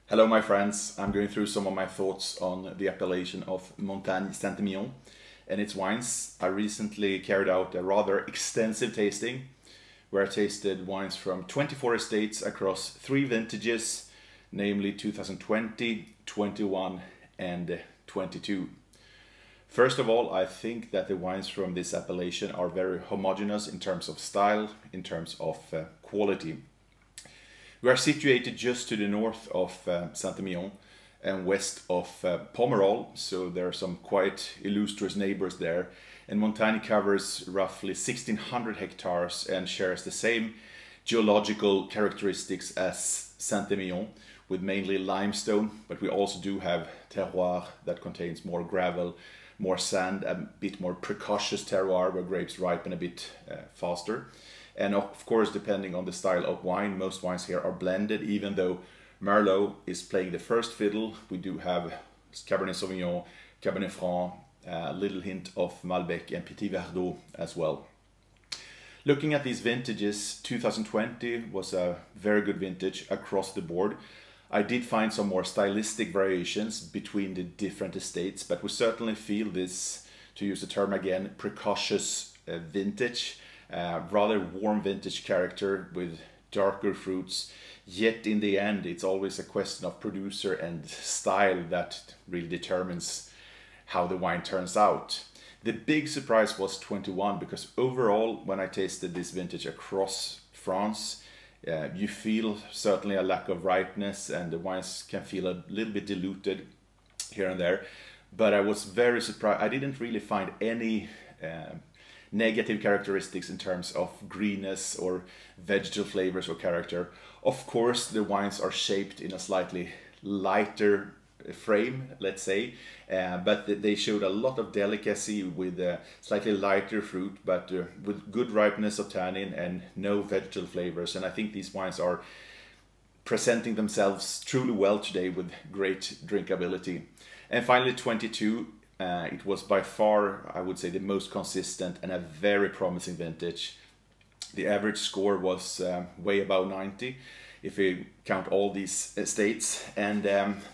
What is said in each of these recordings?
Hello my friends, I'm going through some of my thoughts on the appellation of Montagne Emilion and its wines. I recently carried out a rather extensive tasting where I tasted wines from 24 estates across 3 vintages, namely 2020, 21 and 22. First of all, I think that the wines from this appellation are very homogeneous in terms of style, in terms of quality. We are situated just to the north of Saint-Emilion and west of Pomerol, so there are some quite illustrious neighbors there. And Montagne covers roughly 1600 hectares and shares the same geological characteristics as Saint-Emilion, with mainly limestone, but we also do have terroir that contains more gravel, more sand, a bit more precocious terroir where grapes ripen a bit faster. And of course, depending on the style of wine, most wines here are blended. Even though Merlot is playing the first fiddle, we do have Cabernet Sauvignon, Cabernet Franc, a little hint of Malbec and Petit Verdot as well. Looking at these vintages, 2020 was a very good vintage across the board. I did find some more stylistic variations between the different estates, but we certainly feel this, to use the term again, precocious vintage. Rather warm vintage character with darker fruits, yet in the end it's always a question of producer and style that really determines how the wine turns out. The big surprise was 21, because overall when I tasted this vintage across France, you feel certainly a lack of ripeness and the wines can feel a little bit diluted here and there, but I was very surprised. I didn't really find any negative characteristics in terms of greenness or vegetal flavors or character. Of course, the wines are shaped in a slightly lighter frame, let's say, but they showed a lot of delicacy with slightly lighter fruit, but with good ripeness of tannin and no vegetal flavors. And I think these wines are presenting themselves truly well today with great drinkability. And finally, 22. It was by far, I would say, the most consistent and a very promising vintage. The average score was way above 90 if we count all these estates, and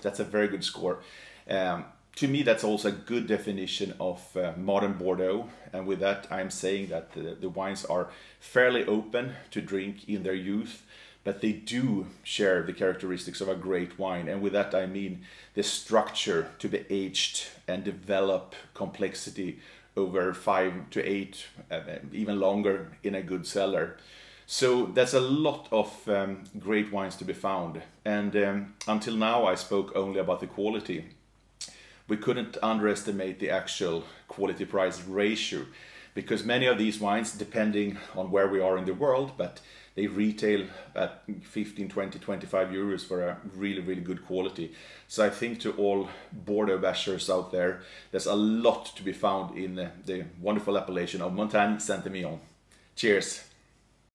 that's a very good score. To me, that's also a good definition of modern Bordeaux, and with that I'm saying that the wines are fairly open to drink in their youth, but they do share the characteristics of a great wine. And with that I mean the structure to be aged and develop complexity over 5 to 8, even longer in a good cellar. So there's a lot of great wines to be found. And until now I spoke only about the quality. We couldn't underestimate the actual quality-price ratio, because many of these wines, depending on where we are in the world, but they retail at 15, 20, 25 euros for a really, really good quality. So I think to all Bordeaux bashers out there, there's a lot to be found in the wonderful appellation of Montagne Saint-Emilion. Cheers!